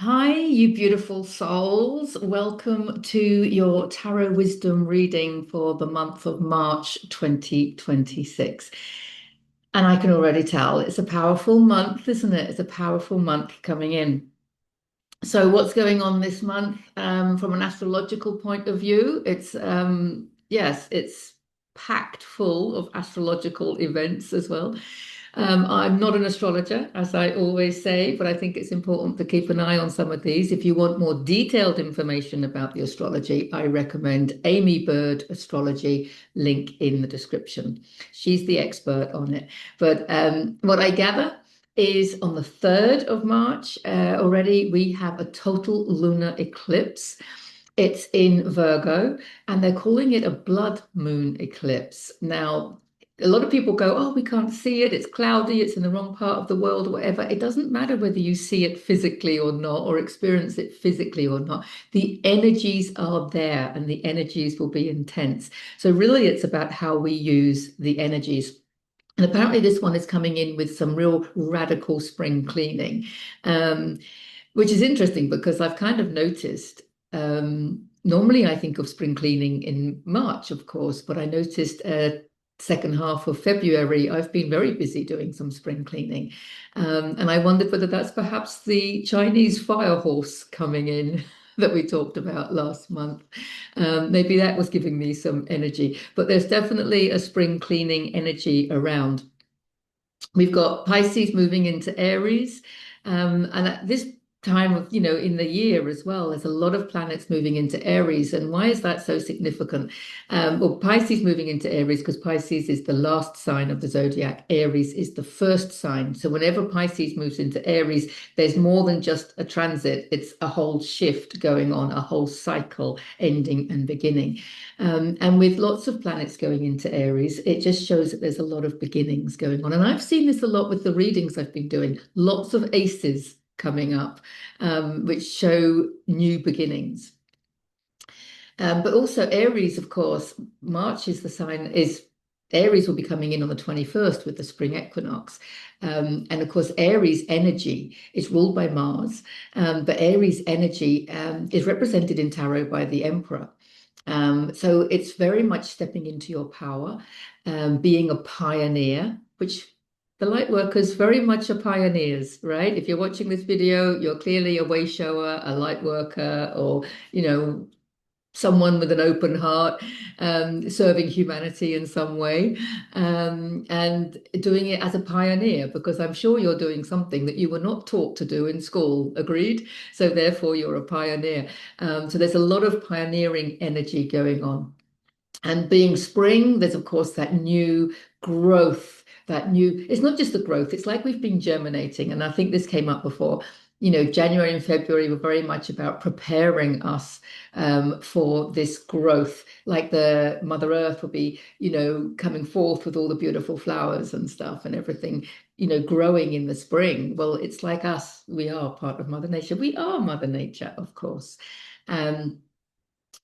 Hi, you beautiful souls. Welcome to your tarot wisdom reading for the month of March 2026. And I can already tell it's a powerful month, isn't it? It's a powerful month coming in. So, what's going on this month from an astrological point of view? Yes, it's packed full of astrological events as well. I'm not an astrologer, as I always say, but I think it's important to keep an eye on some of these. If you want more detailed information about the astrology, I recommend Amy Bird Astrology, link in the description. She's the expert on it. But what I gather is on the 3rd of March, already we have a total lunar eclipse. It's in Virgo, and they're calling it a blood moon eclipse. Now, a lot of people go, oh, we can't see it, it's cloudy, it's in the wrong part of the world, or whatever. It doesn't matter whether you see it physically or not, or experience it physically or not. The energies are there, and the energies will be intense. So, really, it's about how we use the energies. And apparently, this one is coming in with some real radical spring cleaning, um, which is interesting because I've kind of noticed. Normally, I think of spring cleaning in March, of course, but I noticed second half of February, I've been very busy doing some spring cleaning. And I wondered whether that's perhaps the Chinese fire horse coming in that we talked about last month. Maybe that was giving me some energy, but there's definitely a spring cleaning energy around. We've got Pisces moving into Aries. And at this time of, in the year as well, there's a lot of planets moving into Aries. And why is that so significant? Well, Pisces moving into Aries, because Pisces is the last sign of the zodiac. Aries is the first sign. So whenever Pisces moves into Aries, there's more than just a transit. It's a whole shift going on, a whole cycle ending and beginning. And with lots of planets going into Aries, it just shows that there's a lot of beginnings going on. And I've seen this a lot with the readings I've been doing, lots of aces coming up, which show new beginnings. But also Aries, of course, March is the sign, is Aries will be coming in on the 21st with the spring equinox. And of course, Aries energy is ruled by Mars, but Aries energy is represented in tarot by the Emperor. So it's very much stepping into your power, being a pioneer, which the light workers very much are pioneers, right? If you're watching this video, you're clearly a way shower, a light worker, or, you know, someone with an open heart, serving humanity in some way, and doing it as a pioneer, because I'm sure you're doing something that you were not taught to do in school, agreed? So therefore, you're a pioneer. So there's a lot of pioneering energy going on. And being spring, there's of course that new growth, it's not just the growth, it's like we've been germinating. And I think this came up before. January and February were very much about preparing us for this growth, like the Mother Earth will be, coming forth with all the beautiful flowers and stuff and everything, growing in the spring. Well, it's like us, we are part of Mother Nature. We are Mother Nature, of course. Um,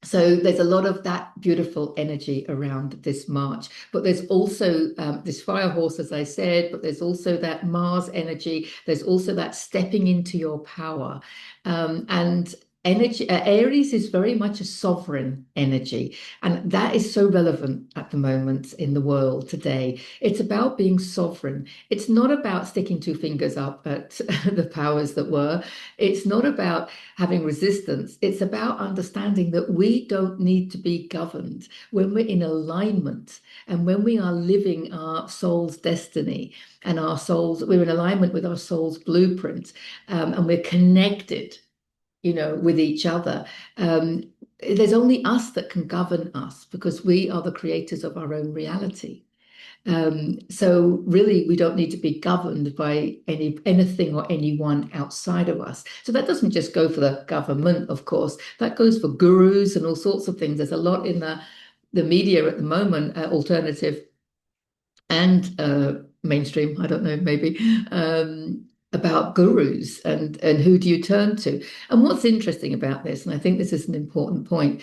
so there's a lot of that beautiful energy around this March, but there's also this fire horse, as I said, but there's also that Mars energy. There's also that stepping into your power. And energy, Aries is very much a sovereign energy. And that is so relevant at the moment in the world today. It's about being sovereign. It's not about sticking two fingers up at the powers that were. It's not about having resistance. It's about understanding that we don't need to be governed when we're in alignment and when we are living our soul's destiny and we're in alignment with our soul's blueprint, and we're connected, with each other. There's only us that can govern us because we are the creators of our own reality. So really, we don't need to be governed by anything or anyone outside of us. So that doesn't just go for the government, of course. That goes for gurus and all sorts of things. There's a lot in the media at the moment, alternative and mainstream, I don't know, maybe, about gurus and who do you turn to. And what's interesting about this, and I think this is an important point,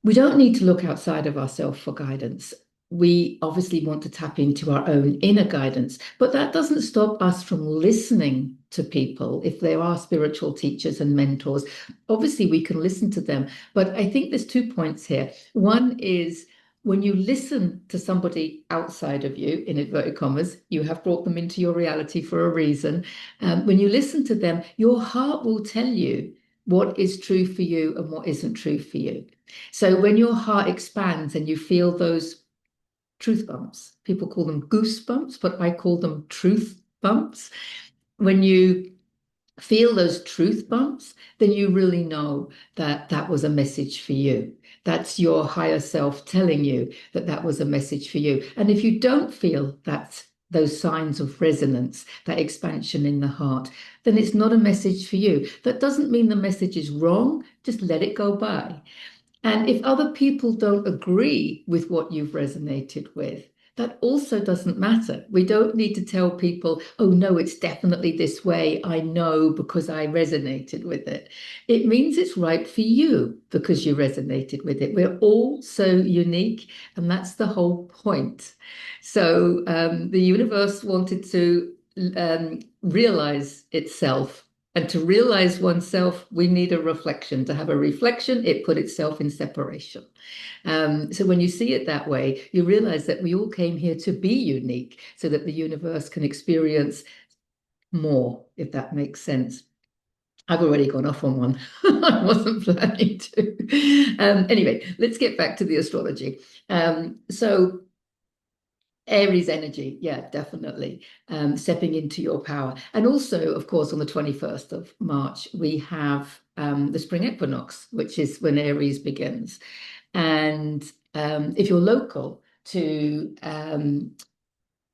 we don't need to look outside of ourselves for guidance. we obviously want to tap into our own inner guidance, but that doesn't stop us from listening to people. If there are spiritual teachers and mentors, obviously we can listen to them. But I think there's 2 points here. One is when you listen to somebody outside of you, in inverted commas, you have brought them into your reality for a reason. When you listen to them, your heart will tell you what is true for you and what isn't true for you. So when your heart expands and you feel those truth bumps. People call them goosebumps, but I call them truth bumps. When you feel those truth bumps, then you really know that that was a message for you. That's your higher self telling you that that was a message for you. And if you don't feel that, those signs of resonance, that expansion in the heart, then it's not a message for you. That doesn't mean the message is wrong. Just let it go by. And if other people don't agree with what you've resonated with, that also doesn't matter. We don't need to tell people, oh, no, it's definitely this way. I know because I resonated with it. It means it's right for you because you resonated with it. We're all so unique, and that's the whole point. So the universe wanted to realize itself, and to realize oneself, we need a reflection. To have a reflection, it put itself in separation. So when you see it that way, you realize that we all came here to be unique so that the universe can experience more, if that makes sense. I've already gone off on one. I wasn't planning to. Anyway, let's get back to the astrology. So Aries energy, yeah, definitely. Stepping into your power. And also, of course, on the 21st of March, we have the spring equinox, which is when Aries begins. And if you're local to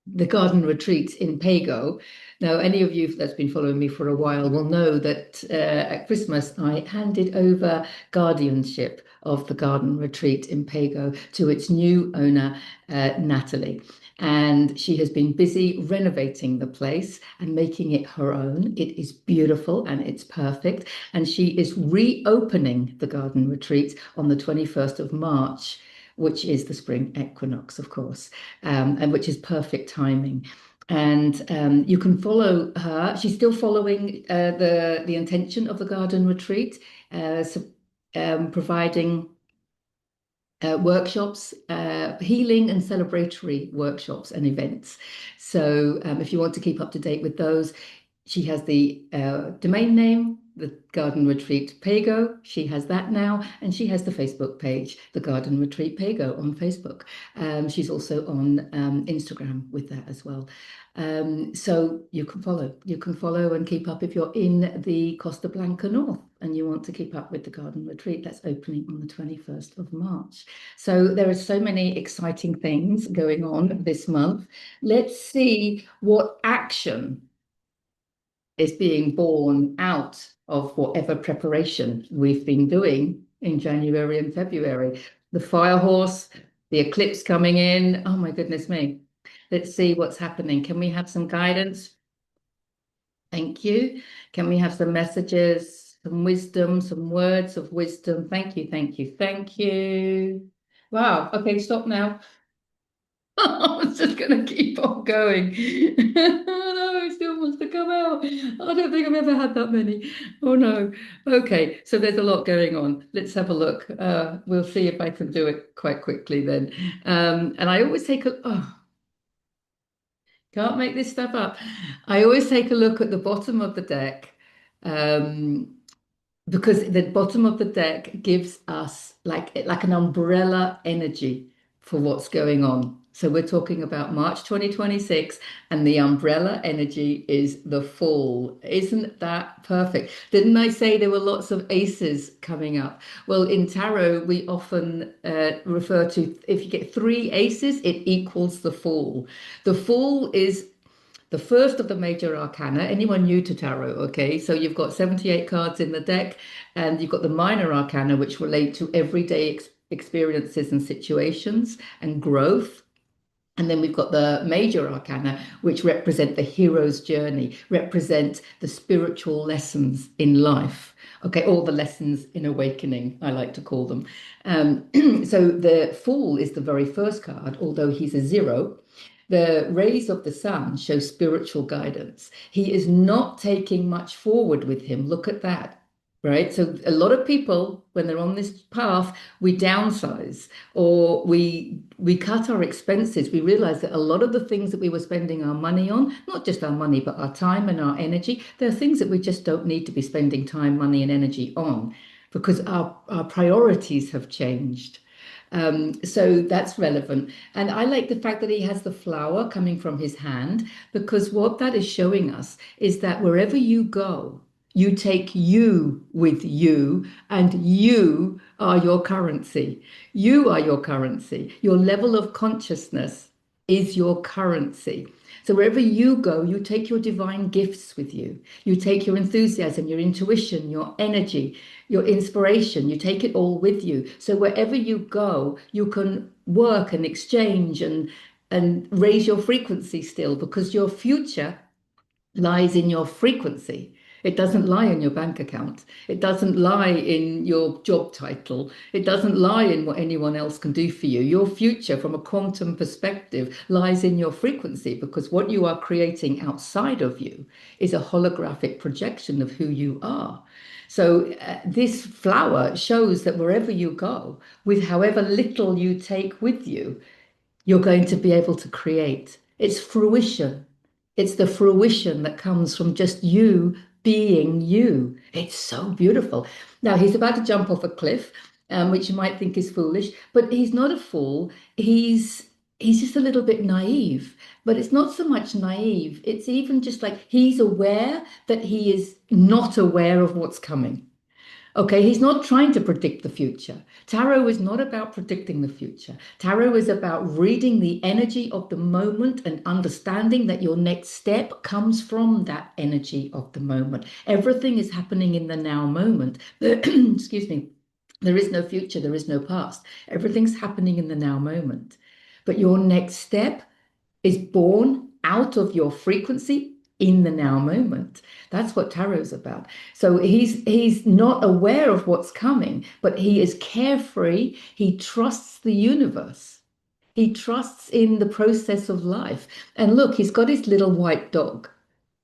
the garden retreat in Pago. Now, any of you that's been following me for a while will know that at Christmas I handed over guardianship of the garden retreat in Pago to its new owner, Natalie. And she has been busy renovating the place and making it her own. It is beautiful and it's perfect. And she is reopening the garden retreat on the 21st of March, which is the spring equinox, of course, and which is perfect timing. And you can follow her. She's still following the intention of the garden retreat, so, providing workshops, healing and celebratory workshops and events. So if you want to keep up to date with those, she has the domain name, the Garden Retreat Pago. She has that now, and she has the Facebook page, the Garden Retreat Pago on Facebook. She's also on Instagram with that as well. So you can follow and keep up if you're in the Costa Blanca North and you want to keep up with the Garden Retreat that's opening on the 21st of March. So there are so many exciting things going on this month. Let's see what action is being born out of whatever preparation we've been doing in January and February. The fire horse, the eclipse coming in. Oh my goodness me. Let's see what's happening. Can we have some guidance? Thank you. Can we have some messages, some wisdom, some words of wisdom? Thank you, thank you, thank you. Wow. Okay, stop now. I was just going to keep on going. Oh no, it still wants to come out. I don't think I've ever had that many. Oh no. Okay, so there's a lot going on. Let's have a look. We'll see if I can do it quite quickly then. And I always take a, oh, can't make this stuff up. I always take a look at the bottom of the deck. Because the bottom of the deck gives us like an umbrella energy for what's going on. So we're talking about March 2026, and the umbrella energy is the Fool. Isn't that perfect? Didn't I say there were lots of aces coming up? Well, in tarot, we often refer to, if you get three aces, it equals the Fool. The Fool is the first of the major arcana. Anyone new to tarot? Okay, so you've got 78 cards in the deck, and you've got the minor arcana, which relate to everyday experiences and situations and growth. And then we've got the major arcana, which represent the hero's journey, represent the spiritual lessons in life. Okay, all the lessons in awakening, I like to call them. Um, so the Fool is the very first card, although he's a zero. The rays of the sun show spiritual guidance. He is not taking much forward with him. Look at that. Right. So a lot of people, when they're on this path, we downsize or we cut our expenses. We realize that a lot of the things that we were spending our money on, not just our money, but our time and our energy, there are things that we just don't need to be spending time, money, and energy on because our priorities have changed. So that's relevant. And I like the fact that he has the flower coming from his hand, because what that is showing us is that wherever you go, you take you with you, and you are your currency. You are your currency. Your level of consciousness is your currency. So wherever you go, you take your divine gifts with you. You take your enthusiasm, your intuition, your energy, your inspiration. You take it all with you. So wherever you go, you can work and exchange and raise your frequency still, because your future lies in your frequency. It doesn't lie in your bank account. It doesn't lie in your job title. It doesn't lie in what anyone else can do for you. Your future, from a quantum perspective, lies in your frequency, because what you are creating outside of you is a holographic projection of who you are. So, this flower shows that wherever you go, with however little you take with you, you're going to be able to create. It's fruition. It's the fruition that comes from just you being you. It's so beautiful. Now, he's about to jump off a cliff, which you might think is foolish, but he's not a fool. He's just a little bit naive. But it's not so much naive. It's even just like he's aware that he is not aware of what's coming. Okay, he's not trying to predict the future. Tarot is not about predicting the future. Tarot is about reading the energy of the moment and understanding that your next step comes from that energy of the moment. Everything is happening in the now moment. Excuse me. There is no future, there is no past. Everything's happening in the now moment. But your next step is born out of your frequency in the now moment. That's what tarot's about. So he's not aware of what's coming, but he is carefree. He trusts the universe. He trusts in the process of life. And look, he's got his little white dog.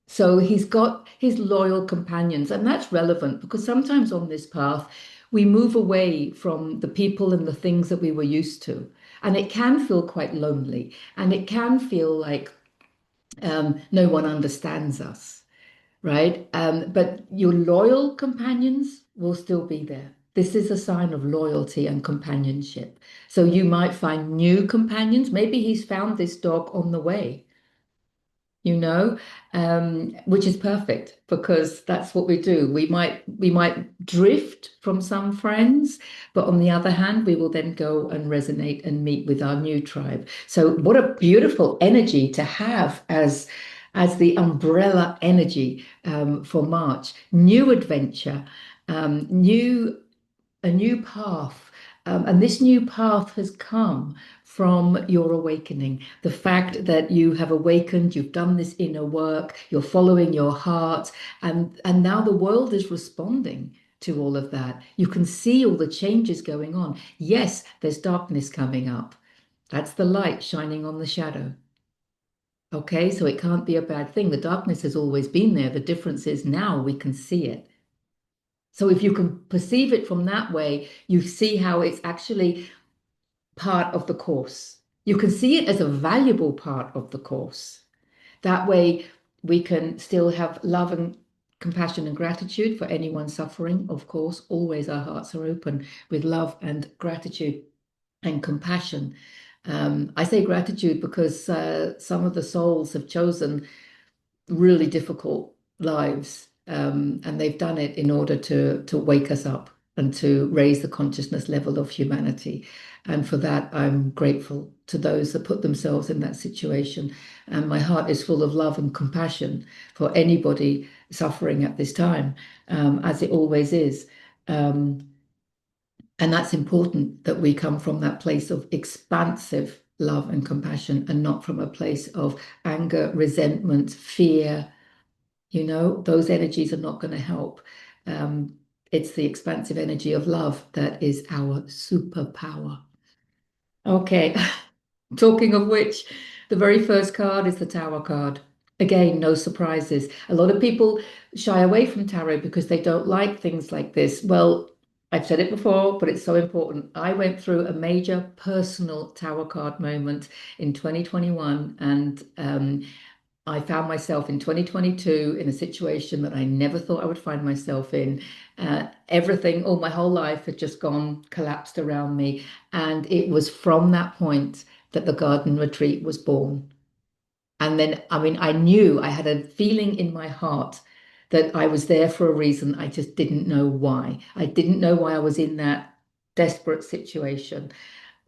So he's got his loyal companions, and that's relevant because sometimes on this path, we move away from the people and the things that we were used to. And it can feel quite lonely, and it can feel like no one understands us, right? But your loyal companions will still be there. This is a sign of loyalty and companionship. So you might find new companions. Maybe he's found this dog on the way, you know, which is perfect because that's what we do. We might drift from some friends, but on the other hand, we will then go and resonate and meet with our new tribe. So what a beautiful energy to have as the umbrella energy for March. New adventure, new a new path. And this new path has come from your awakening. The fact that you have awakened, you've done this inner work, you're following your heart, and now the world is responding to all of that. You can see all the changes going on. Yes, there's darkness coming up. That's the light shining on the shadow. Okay, so it can't be a bad thing. The darkness has always been there. The difference is now we can see it. So if you can perceive it from that way, you see how it's actually part of the course. You can see it as a valuable part of the course. That way, we can still have love and compassion and gratitude for anyone suffering. Of course, always our hearts are open with love and gratitude and compassion. I say gratitude because some of the souls have chosen really difficult lives. And they've done it in order to wake us up and to raise the consciousness level of humanity. And for that, I'm grateful to those that put themselves in that situation. And my heart is full of love and compassion for anybody suffering at this time, as it always is. And that's important that we come from that place of expansive love and compassion and not from a place of anger, resentment, fear. Those energies are not going to help. Um, it's the expansive energy of love that is our superpower. Okay, talking of which, the very first card is the Tower card. Again, no surprises. A lot of people shy away from tarot because they don't like things like this. Well, I've said it before, but it's so important. I went through a major personal Tower card moment in 2021, and I found myself in 2022 in a situation that I never thought I would find myself in. Everything, all my whole life had just gone, collapsed around me. And it was from that point that the garden retreat was born. And then, I mean, I knew I had a feeling in my heart that I was there for a reason. I just didn't know why. I didn't know why I was in that desperate situation.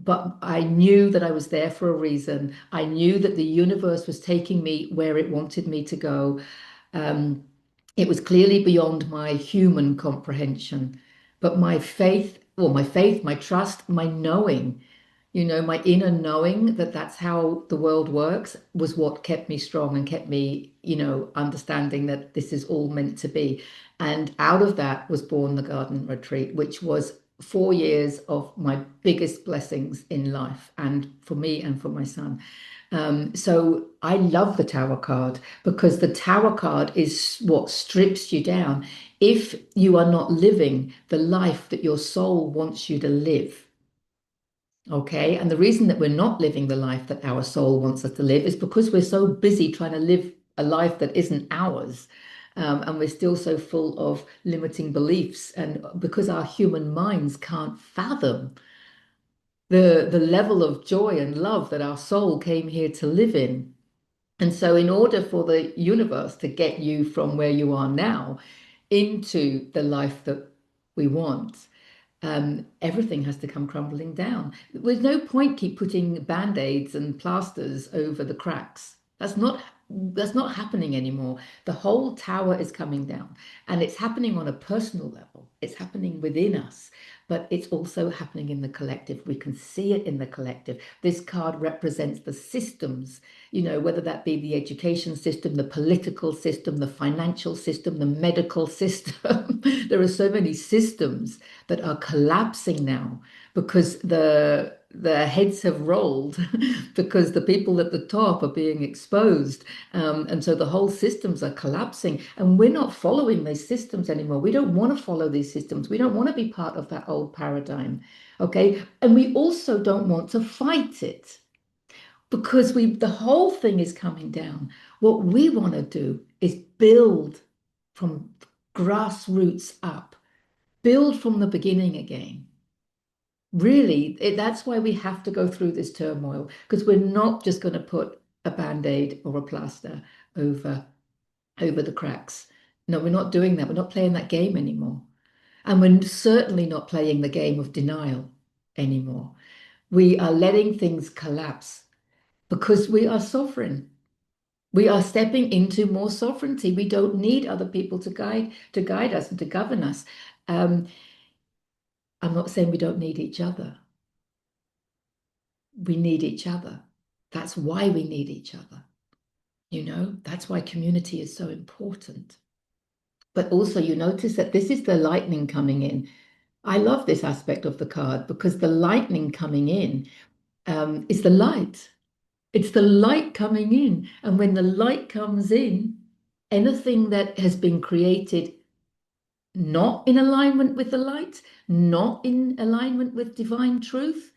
But I knew that I was there for a reason. I knew that the universe was taking me where it wanted me to go. Um, it was clearly beyond my human comprehension. But my trust, my knowing, my inner knowing that that's how the world works was what kept me strong and kept me, understanding that this is all meant to be. And out of that was born the garden retreat, which was 4 years of my biggest blessings in life and for me and for my son. So I love the Tower card because the Tower card is what strips you down. If you are not living the life that your soul wants you to live, okay. And the reason that we're not living the life that our soul wants us to live is because we're so busy trying to live a life that isn't ours. And we're still so full of limiting beliefs. And because our human minds can't fathom the level of joy and love that our soul came here to live in. And so, in order for the universe to get you from where you are now into the life that we want, everything has to come crumbling down. There's no point keep putting band-aids and plasters over the cracks. That's not happening anymore. The whole tower is coming down, and it's happening on a personal level. It's happening within us, but it's also happening in the collective. We can see it in the collective. This card represents the systems, whether that be the education system, the political system, the financial system, the medical system. There are so many systems that are collapsing now because the heads have rolled because the people at the top are being exposed. And so the whole systems are collapsing, and we're not following these systems anymore. We don't want to follow these systems. We don't want to be part of that old paradigm. Okay. And we also don't want to fight it because the whole thing is coming down. What we want to do is build from grassroots up, build from the beginning again. Really, that's why we have to go through this turmoil, because we're not just going to put a band-aid or a plaster over the cracks. No, we're not doing that. We're not playing that game anymore. And we're certainly not playing the game of denial anymore. We are letting things collapse because we are sovereign. We are stepping into more sovereignty. We don't need other people to guide us and to govern us. Um, I'm not saying we don't need each other. We need each other. That's why we need each other. That's why community is so important. But also, you notice that this is the lightning coming in. I love this aspect of the card because the lightning coming in is the light. It's the light coming in. And when the light comes in, anything that has been created not in alignment with the light, not in alignment with divine truth,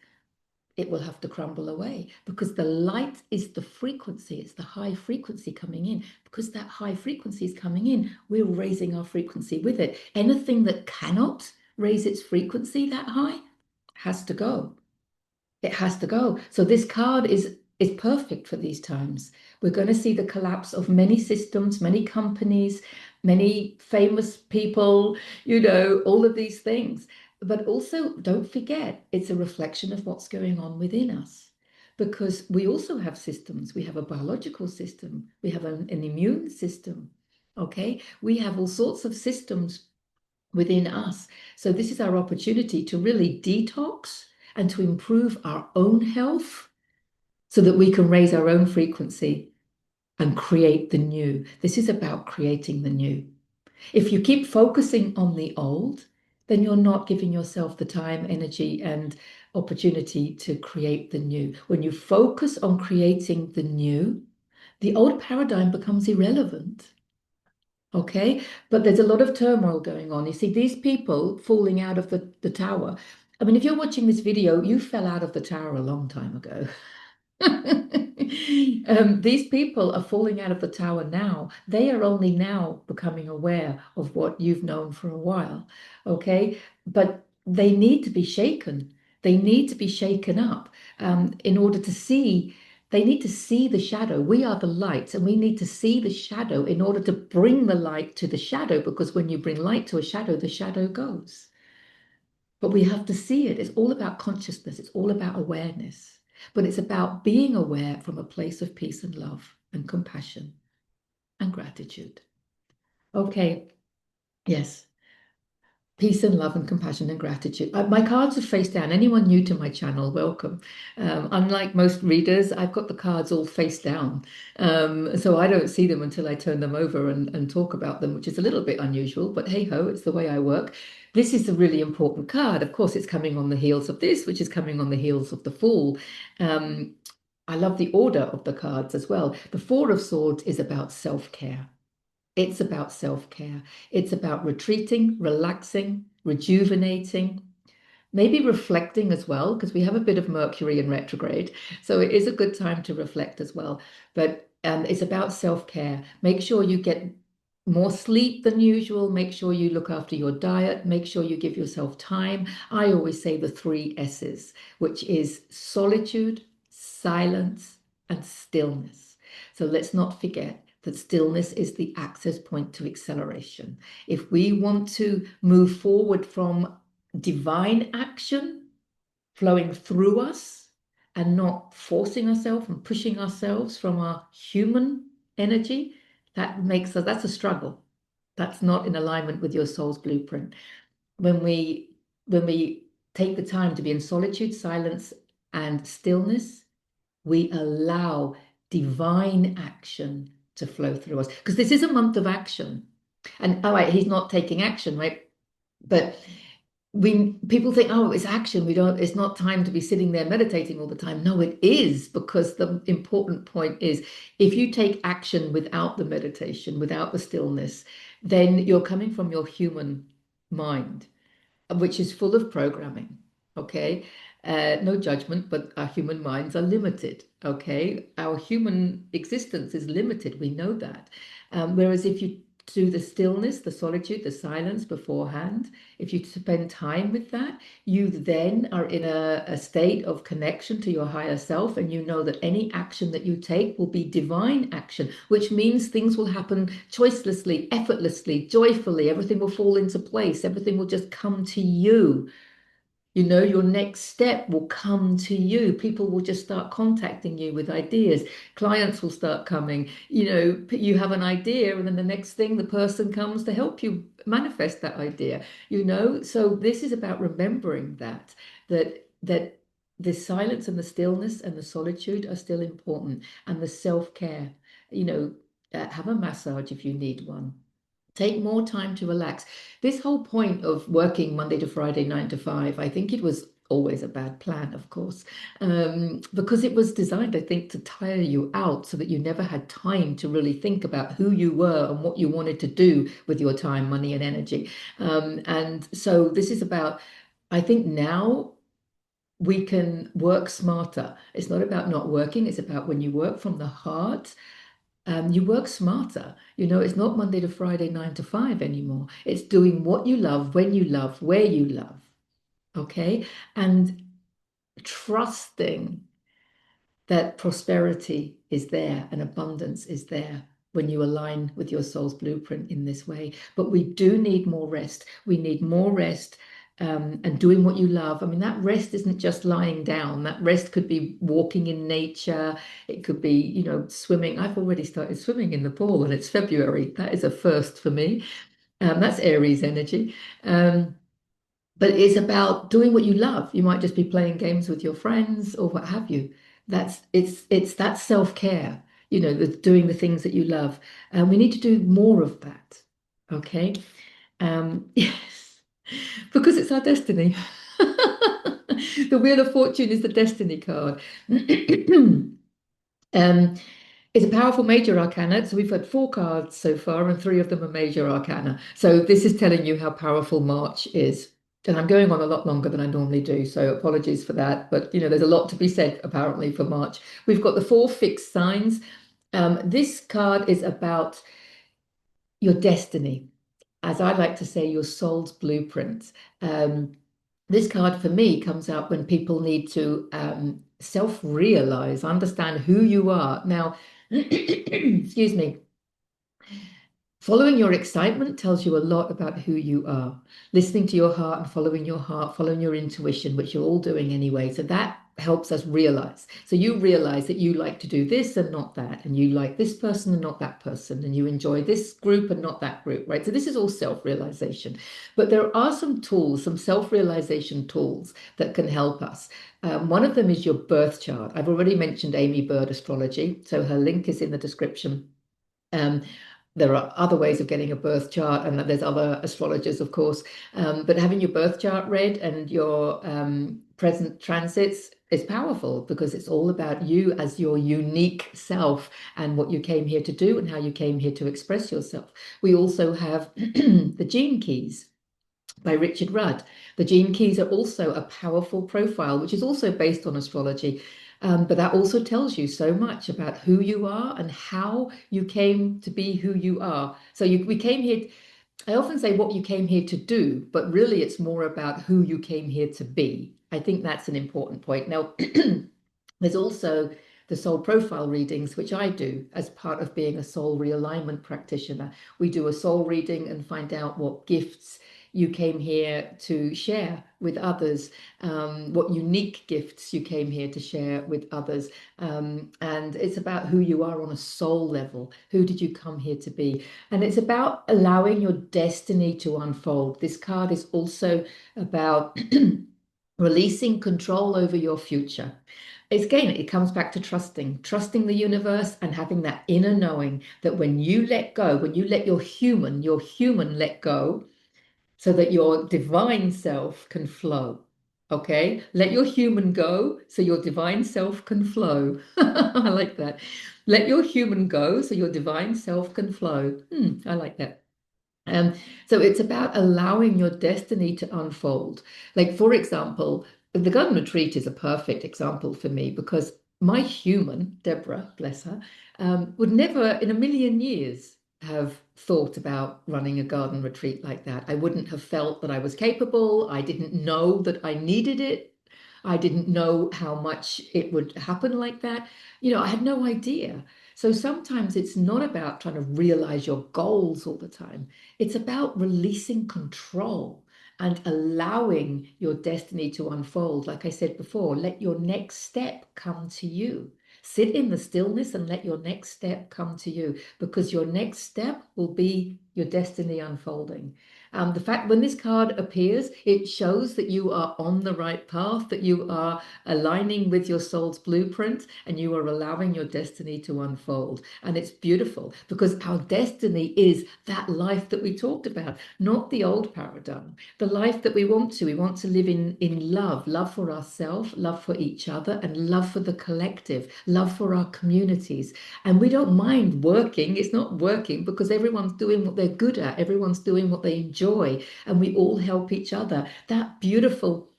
it will have to crumble away because the light is the frequency. It's the high frequency coming in. Because that high frequency is coming in, we're raising our frequency with it. Anything that cannot raise its frequency that high has to go. It has to go. So this card is perfect for these times. We're going to see the collapse of many systems, many companies, many famous people, all of these things. But also, don't forget, it's a reflection of what's going on within us. Because we also have systems. We have a biological system. We have an immune system. Okay. We have all sorts of systems within us. So this is our opportunity to really detox and to improve our own health so that we can raise our own frequency and create the new. This is about creating the new. If you keep focusing on the old, then you're not giving yourself the time, energy, and opportunity to create the new. When you focus on creating the new, the old paradigm becomes irrelevant. Okay, but there's a lot of turmoil going on. You see, these people falling out of the tower. I mean, if you're watching this video, you fell out of the tower a long time ago. These people are falling out of the tower now. They are only now becoming aware of what you've known for a while. Okay, but they need to be shaken. They need to be shaken up in order to see. They need to see the shadow. We are the light, and we need to see the shadow in order to bring the light to the shadow, because when you bring light to a shadow, the shadow goes. But we have to see it. It's all about consciousness, it's all about awareness. But it's about being aware from a place of peace and love and compassion and gratitude. Okay, yes. Peace and love and compassion and gratitude. My cards are face down. Anyone new to my channel, welcome. Unlike most readers, I've got the cards all face down. So I don't see them until I turn them over and talk about them, which is a little bit unusual, but hey ho, it's the way I work. This is a really important card. Of course, it's coming on the heels of this, which is coming on the heels of the Fool. Um, I love the order of the cards as well. The Four of Swords is about self-care. It's about self-care. It's about retreating, relaxing, rejuvenating, maybe reflecting as well, because we have a bit of Mercury in retrograde. So it is a good time to reflect as well. But it's about self-care. Make sure you get more sleep than usual. Make sure you look after your diet. Make sure you give yourself time. I always say the three S's, which is solitude, silence, and stillness. So let's not forget that stillness is the access point to acceleration. If we want to move forward from divine action flowing through us and not forcing ourselves and pushing ourselves from our human energy, that's a struggle. That's not in alignment with your soul's blueprint. When we take the time to be in solitude, silence, and stillness, we allow divine action to flow through us. Because this is a month of action. And all right, he's not taking action, right? But people think, oh, it's action. It's not time to be sitting there meditating all the time. No, it is, because the important point is if you take action without the meditation, without the stillness, then you're coming from your human mind, which is full of programming. Okay. No judgment, but our human minds are limited. Okay. Our human existence is limited. We know that. Whereas if you do the stillness, the solitude, the silence beforehand, if you spend time with that, you then are in a state of connection to your higher self, and you know that any action that you take will be divine action, which means things will happen choicelessly, effortlessly, joyfully. Everything will fall into place. Everything will just come to you. Your next step will come to you. People will just start contacting you with ideas. Clients will start coming. You have an idea, and then the next thing, the person comes to help you manifest that idea. So this is about remembering that the silence and the stillness and the solitude are still important, and the self-care. Have a massage if you need one. Take more time to relax. This whole point of working Monday to Friday, 9 to 5, I think it was always a bad plan, of course, because it was designed, I think, to tire you out so that you never had time to really think about who you were and what you wanted to do with your time, money, and energy. And so this is about, I think now we can work smarter. It's not about not working, it's about when you work from the heart, you work smarter. It's not Monday to Friday, 9 to 5 anymore. It's doing what you love, when you love, where you love. Okay. And trusting that prosperity is there and abundance is there when you align with your soul's blueprint in this way. But we do need more rest. We need more rest. And doing what you love. I mean, that rest isn't just lying down. That rest could be walking in nature. It could be, swimming. I've already started swimming in the pool, and it's February. That is a first for me. That's Aries energy. But it's about doing what you love. You might just be playing games with your friends or what have you. It's that self-care, doing the things that you love. And we need to do more of that. Okay. Yes, because it's our destiny. The Wheel of Fortune is the destiny card. Um, it's a powerful major arcana. So we've had four cards so far, and three of them are major arcana. So this is telling you how powerful March is. And I'm going on a lot longer than I normally do, so apologies for that. But there's a lot to be said apparently for March. We've got the four fixed signs. This card is about your destiny, as I like to say, your soul's blueprint. Um, this card for me comes out when people need to self-realize, understand who you are. Now, excuse me. Following your excitement tells you a lot about who you are. Listening to your heart, following your intuition, which you're all doing anyway. So that helps us realize. So you realize that you like to do this and not that, and you like this person and not that person, and you enjoy this group and not that group, right? So this is all self-realization. But there are some tools, some self-realization tools that can help us. One of them is your birth chart. I've already mentioned Amy Bird Astrology, so her link is in the description. Um, there are other ways of getting a birth chart, and there's other astrologers, of course. But having your birth chart read and your present transits is powerful because it's all about you as your unique self and what you came here to do and how you came here to express yourself. We also have the gene keys by Richard Rudd. The gene keys are also a powerful profile, which is also based on astrology. But that also tells you so much about who you are and how you came to be who you are. So we came here. I often say what you came here to do, but really it's more about who you came here to be. I think that's an important point. Now, there's also the soul profile readings, which I do as part of being a soul realignment practitioner. We do a soul reading and find out what gifts you came here to share with others, what unique gifts you came here to share with others. And it's about who you are on a soul level. Who did you come here to be? And it's about allowing your destiny to unfold. This card is also about releasing control over your future. It's again, it comes back to trusting the universe and having that inner knowing that when you let go, when you let your human let go, so that your divine self can flow. Okay, let your human go so your divine self can flow. I like that. Let your human go so your divine self can flow. I like that. Um, so it's about allowing your destiny to unfold. Like, for example, the garden retreat is a perfect example for me because my human, Deborah, bless her, would never in a million years have thought about running a garden retreat like that. I wouldn't have felt that I was capable. I didn't know that I needed it. I didn't know how much it would happen like that. I had no idea. So sometimes it's not about trying to realize your goals all the time. It's about releasing control and allowing your destiny to unfold. Like I said before, let your next step come to you. Sit in the stillness and let your next step come to you because your next step will be your destiny unfolding. The fact when this card appears, it shows that you are on the right path, that you are aligning with your soul's blueprint, and you are allowing your destiny to unfold. And it's beautiful because our destiny is that life that we talked about, not the old paradigm, the life that we want to. We want to live in love for ourselves, love for each other, and love for the collective, love for our communities. And we don't mind working. It's not working because everyone's doing what they're good at, everyone's doing what they enjoy, and we all help each other. That beautiful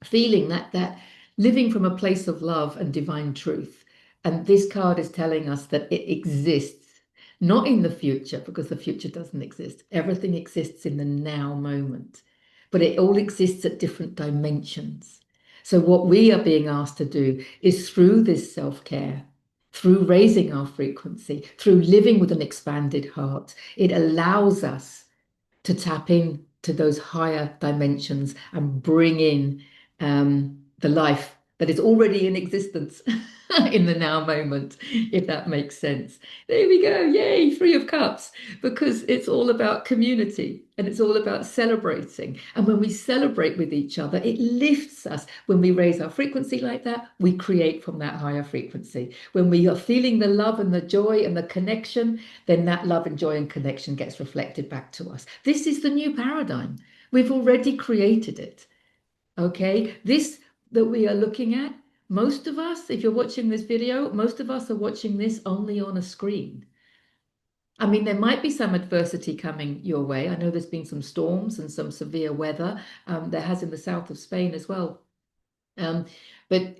feeling, that living from a place of love and divine truth. And this card is telling us that it exists, not in the future, because the future doesn't exist. Everything exists in the now moment, but it all exists at different dimensions. So what we are being asked to do is through this self-care, through raising our frequency, through living with an expanded heart, it allows us to tap in to those higher dimensions and bring in the life that is already in existence in the now moment, if that makes sense. There we go. Yay, Three of Cups, because it's all about community and it's all about celebrating. And when we celebrate with each other, it lifts us. When we raise our frequency like that, we create from that higher frequency. When we are feeling the love and the joy and the connection, then that love and joy and connection gets reflected back to us. This is the new paradigm. We've already created it. Okay, this that we are looking at, most of us, if you're watching this video, most of us are watching this only on a screen. I mean, there might be some adversity coming your way. I know there's been some storms and some severe weather. There has in the south of Spain as well. But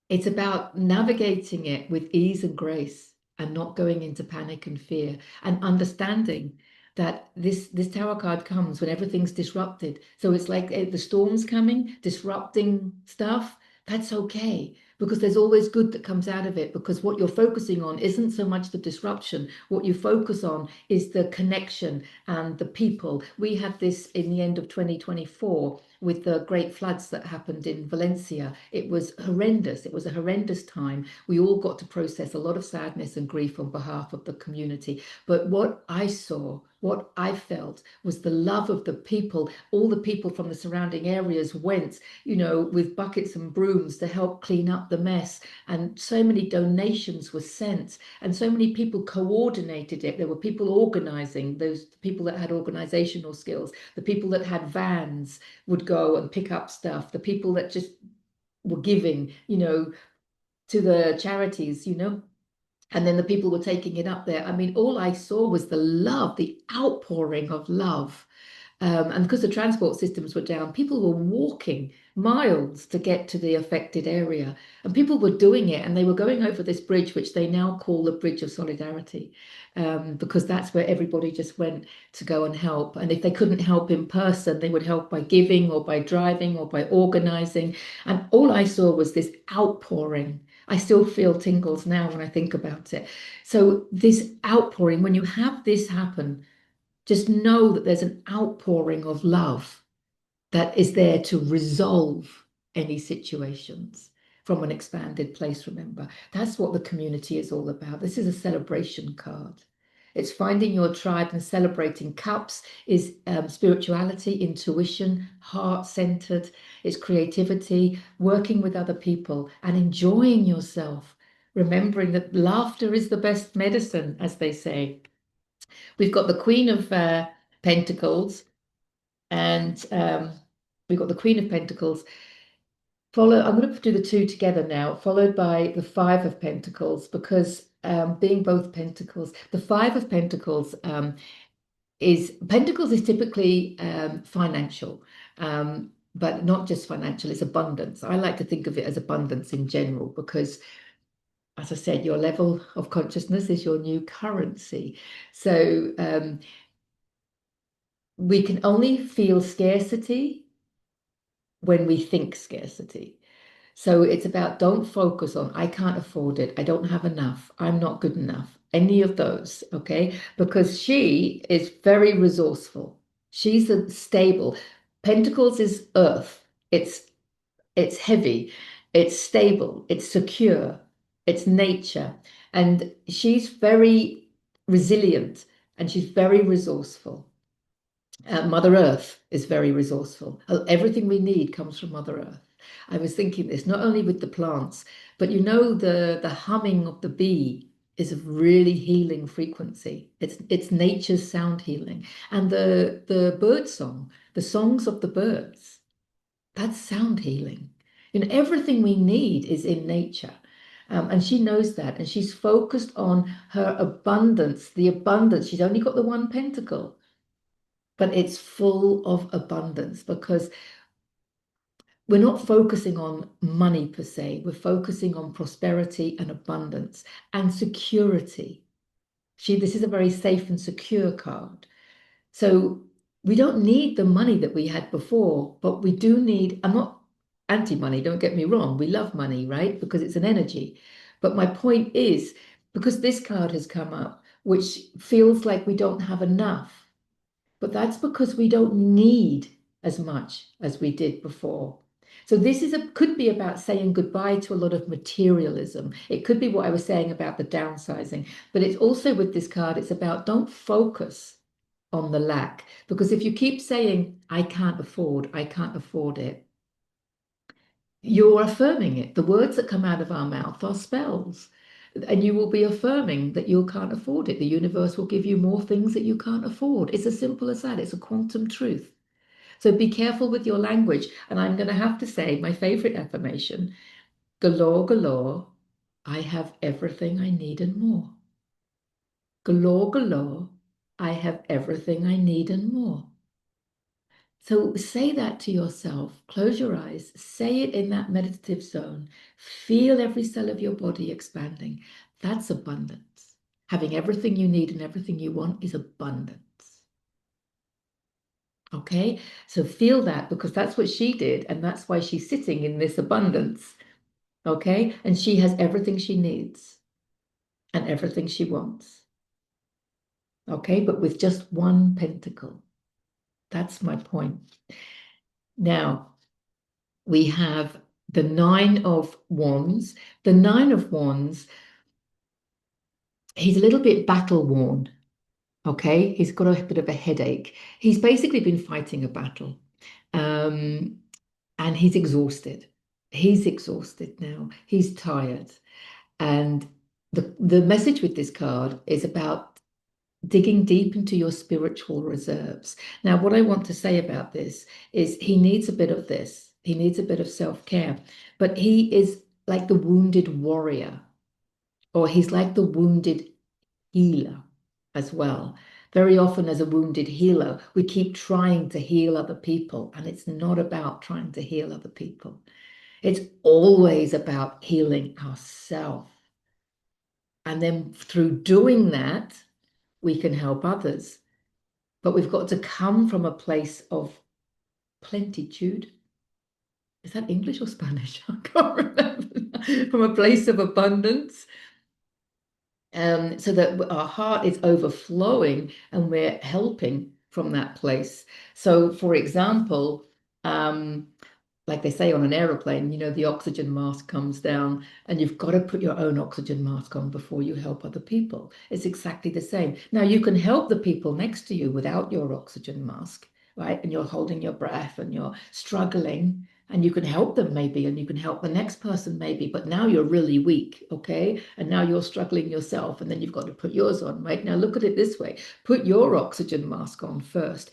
it's about navigating it with ease and grace and not going into panic and fear and understanding that this tower card comes when everything's disrupted. So it's like the storm's coming, disrupting stuff. That's okay because there's always good that comes out of it because what you're focusing on isn't so much the disruption. What you focus on is the connection and the people. We had this in the end of 2024 with the great floods that happened in Valencia. It was horrendous. It was a horrendous time. We all got to process a lot of sadness and grief on behalf of the community. But what I saw, what I felt was the love of the people. All the people from the surrounding areas went, with buckets and brooms to help clean up the mess. And so many donations were sent and so many people coordinated it. There were people organizing, those people that had organizational skills, the people that had vans would go and pick up stuff, the people that just were giving, to the charities, and then the people were taking it up there. I mean, all I saw was the love, the outpouring of love. And because the transport systems were down, people were walking miles to get to the affected area. And people were doing it, and they were going over this bridge, which they now call the Bridge of Solidarity, because that's where everybody just went to go and help. And if they couldn't help in person, they would help by giving or by driving or by organizing. And all I saw was this outpouring. I still feel tingles now when I think about it. So, this outpouring, when you have this happen, just know that there's an outpouring of love that is there to resolve any situations from an expanded place, remember. That's what the community is all about. This is a celebration card. It's finding your tribe and celebrating. Cups is spirituality, intuition, heart-centered. It's creativity, working with other people and enjoying yourself. Remembering that laughter is the best medicine, as they say. We've got the Queen of Pentacles, and we've got the Queen of Pentacles. I'm going to do the two together now, followed by the Five of Pentacles, because being both Pentacles, the Five of Pentacles Pentacles is typically financial, but not just financial, it's abundance. I like to think of it as abundance in general because, as I said, your level of consciousness is your new currency. So we can only feel scarcity when we think scarcity. So it's about don't focus on, I can't afford it, I don't have enough, I'm not good enough, any of those, okay? Because she is very resourceful. She's a stable. Pentacles is earth. It's heavy, it's stable, it's secure, it's nature. And she's very resilient and she's very resourceful. Mother Earth is very resourceful. Everything we need comes from Mother Earth. I was thinking this not only with the plants, but the humming of the bee is a really healing frequency. It's nature's sound healing, and the bird song, the songs of the birds, that's sound healing. Everything we need is in nature. And she knows that, and she's focused on her abundance, the abundance. She's only got the one pentacle, but it's full of abundance because we're not focusing on money per se. We're focusing on prosperity and abundance and security. This is a very safe and secure card. So we don't need the money that we had before, but we do need, I'm not anti-money, don't get me wrong. We love money, right? Because it's an energy. But my point is, because this card has come up, which feels like we don't have enough, but that's because we don't need as much as we did before. So this could be about saying goodbye to a lot of materialism. It could be what I was saying about the downsizing, but it's also with this card, it's about don't focus on the lack. Because if you keep saying, I can't afford it, you're affirming it. The words that come out of our mouth are spells. And you will be affirming that you can't afford it. The universe will give you more things that you can't afford. It's as simple as that. It's a quantum truth. So be careful with your language. And I'm going to have to say my favorite affirmation, galore, galore, I have everything I need and more. Galore, galore, I have everything I need and more. So say that to yourself. Close your eyes. Say it in that meditative zone. Feel every cell of your body expanding. That's abundance. Having everything you need and everything you want is abundance. Okay? So feel that because that's what she did, and that's why she's sitting in this abundance. Okay? And she has everything she needs and everything she wants. Okay? But with just one pentacle. That's my point. Now, we have the Nine of Wands. The Nine of Wands, he's a little bit battle worn. Okay, he's got a bit of a headache. He's basically been fighting a battle, um, and he's exhausted. He's exhausted now. He's tired, and the message with this card is about digging deep into your spiritual reserves. Now, what I want to say about this is he needs a bit of this. He needs a bit of self-care, but he is like the wounded warrior, or he's like the wounded healer as well. Very often, as a wounded healer, we keep trying to heal other people, and it's not about trying to heal other people. It's always about healing ourselves. And then through doing that, we can help others. But we've got to come from a place of plentitude. Is that English or Spanish? I can't remember. From a place of abundance, so that our heart is overflowing and we're helping from that place. So, for example, um, like they say on an aeroplane, the oxygen mask comes down and you've got to put your own oxygen mask on before you help other people. It's exactly the same. Now, you can help the people next to you without your oxygen mask, right? And you're holding your breath and you're struggling and you can help them maybe, and you can help the next person maybe, but now you're really weak, okay? And now you're struggling yourself, and then you've got to put yours on, right? Now, look at it this way. Put your oxygen mask on first.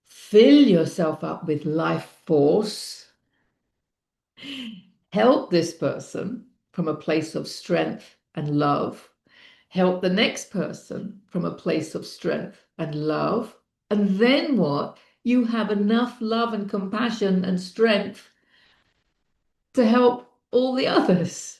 Fill yourself up with life force. Help this person from a place of strength and love. Help the next person from a place of strength and love. And then what? You have enough love and compassion and strength to help all the others.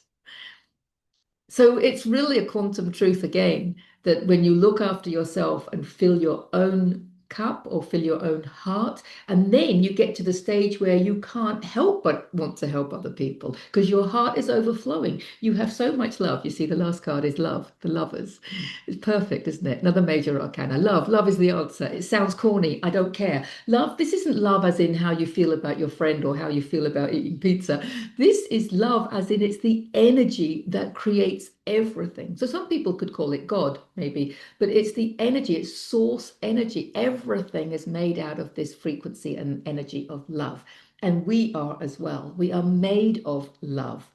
So it's really a quantum truth again, that when you look after yourself and fill your own cup or fill your own heart, and then you get to the stage where you can't help but want to help other people because your heart is overflowing. You have so much love. You see, the last card is love, the lovers. It's perfect, isn't it? Another major arcana. Love. Love is the answer. It sounds corny. I don't care. Love, this isn't love as in how you feel about your friend or how you feel about eating pizza. This is love as in it's the energy that creates everything. So some people could call it God, maybe, but it's the energy, it's source energy. Everything is made out of this frequency and energy of love. And we are as well. We are made of love.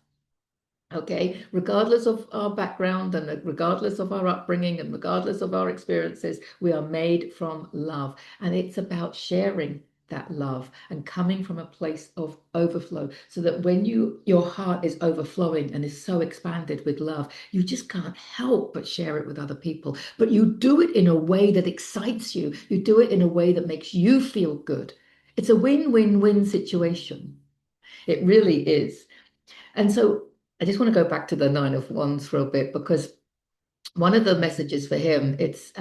Okay, regardless of our background and regardless of our upbringing and regardless of our experiences, we are made from love. And it's about sharing that love and coming from a place of overflow so that when your heart is overflowing and is so expanded with love, you just can't help but share it with other people. But you do it in a way that excites you. You do it in a way that makes you feel good. It's a win-win-win situation. It really is. And so I just want to go back to the Nine of Wands for a bit because one of the messages for him, it's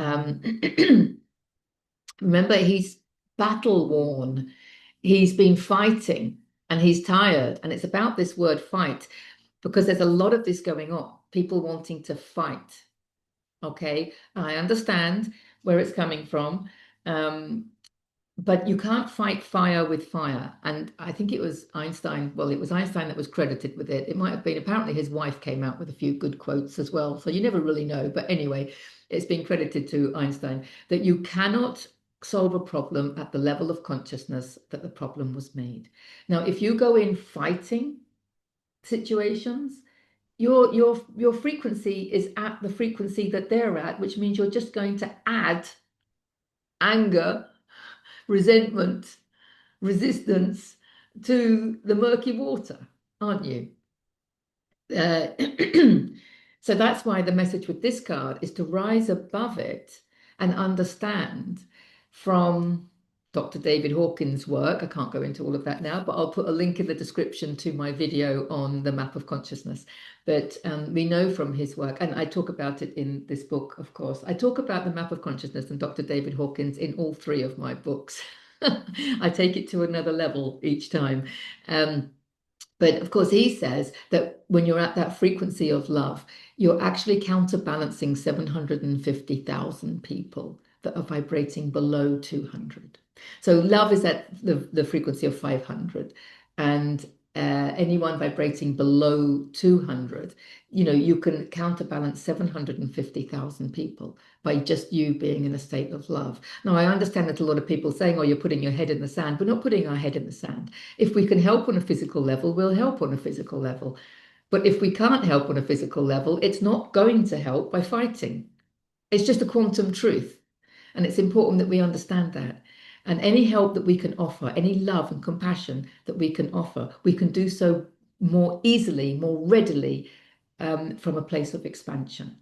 remember, he's battle worn. He's been fighting and he's tired. And it's about this word fight because there's a lot of this going on. People wanting to fight. Okay. I understand where it's coming from. but you can't fight fire with fire. And I think it was Einstein, well, it was Einstein that was credited with it. It might have been, apparently his wife came out with a few good quotes as well. So you never really know. But anyway, it's been credited to Einstein that you cannot solve a problem at the level of consciousness that the problem was made. Now, if you go in fighting situations, your frequency is at the frequency that they're at, which means you're just going to add anger, resentment, resistance to the murky water, aren't you? Uh, so that's why the message with this card is to rise above it and understand from Dr. David Hawkins' work. I can't go into all of that now, but I'll put a link in the description to my video on the map of consciousness. But we know from his work, and I talk about it in this book, of course. I talk about the map of consciousness and Dr. David Hawkins in all three of my books. I take it to another level each time. But of course, he says that when you're at that frequency of love, you're actually counterbalancing 750,000 people that are vibrating below 200. So love is at the frequency of 500. And anyone vibrating below 200, you can counterbalance 750,000 people by just you being in a state of love. Now, I understand that a lot of people saying, oh, you're putting your head in the sand. We're not putting our head in the sand. If we can help on a physical level, we'll help on a physical level. But if we can't help on a physical level, it's not going to help by fighting. It's just a quantum truth. And it's important that we understand that. And any help that we can offer, any love and compassion that we can offer, we can do so more easily, more readily, from a place of expansion.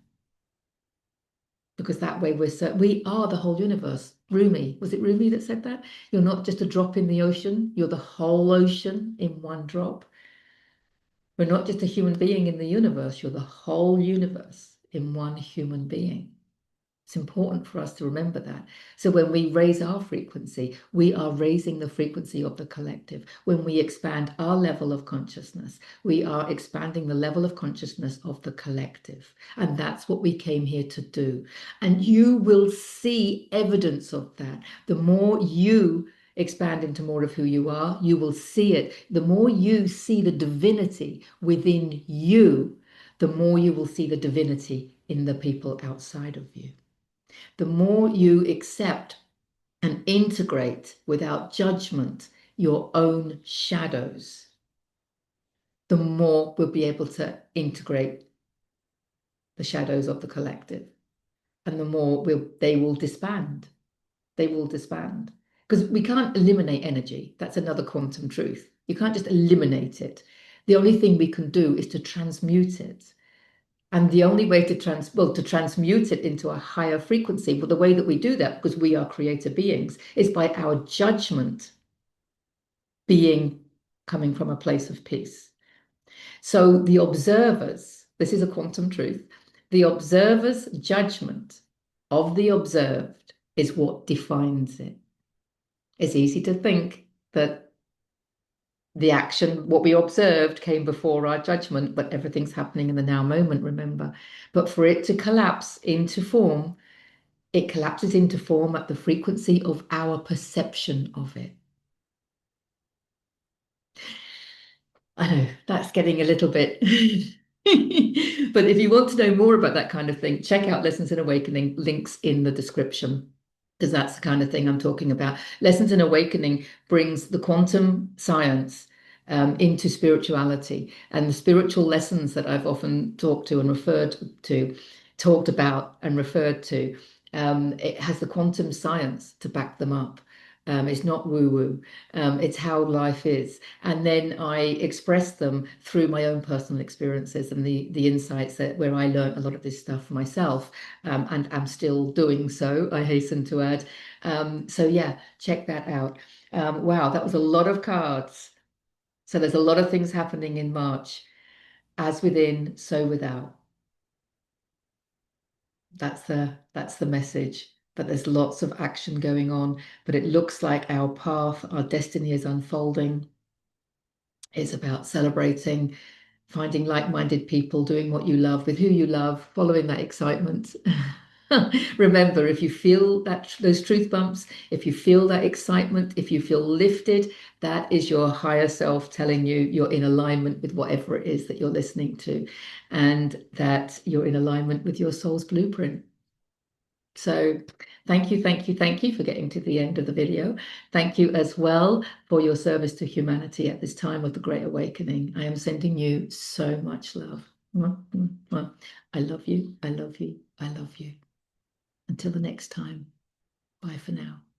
Because that way we are the whole universe. Rumi, was it Rumi that said that? You're not just a drop in the ocean, you're the whole ocean in one drop. We're not just a human being in the universe, you're the whole universe in one human being. It's important for us to remember that. So when we raise our frequency, we are raising the frequency of the collective. When we expand our level of consciousness, we are expanding the level of consciousness of the collective. And that's what we came here to do. And you will see evidence of that. The more you expand into more of who you are, you will see it. The more you see the divinity within you, the more you will see the divinity in the people outside of you. The more you accept and integrate without judgment your own shadows, the more we'll be able to integrate the shadows of the collective. And the more they will disband. They will disband. Because we can't eliminate energy. That's another quantum truth. You can't just eliminate it. The only thing we can do is to transmute it. And the only way to transmute it into a higher frequency, well, the way that we do that, because we are creator beings, is by our judgment being coming from a place of peace. So the observers, this is a quantum truth, the observer's judgment of the observed is what defines it. It's easy to think that the action, what we observed, came before our judgment, but everything's happening in the now moment, remember. But for it to collapse into form, it collapses into form at the frequency of our perception of it. I know that's getting a little bit. But if you want to know more about that kind of thing, check out Lessons in Awakening, links in the description, because that's the kind of thing I'm talking about. Lessons in Awakening brings the quantum science into spirituality, and the spiritual lessons that I've often talked about and referred to. It has the quantum science to back them up. It's not woo-woo. It's how life is. And then I express them through my own personal experiences and the insights where I learned a lot of this stuff myself, and am still doing so, I hasten to add. So yeah, check that out. Wow, that was a lot of cards. So there's a lot of things happening in March. As within, so without. That's the message. But there's lots of action going on. But it looks like our path, our destiny is unfolding. It's about celebrating, finding like-minded people, doing what you love with who you love, following that excitement. Remember, if you feel that those truth bumps, if you feel that excitement, if you feel lifted, that is your higher self telling you you're in alignment with whatever it is that you're listening to, and that you're in alignment with your soul's blueprint. So thank you, thank you, thank you for getting to the end of the video. Thank you as well for your service to humanity at this time of the Great Awakening. I am sending you so much love. Mwah, mwah, mwah. I love you. I love you. I love you. Until the next time, bye for now.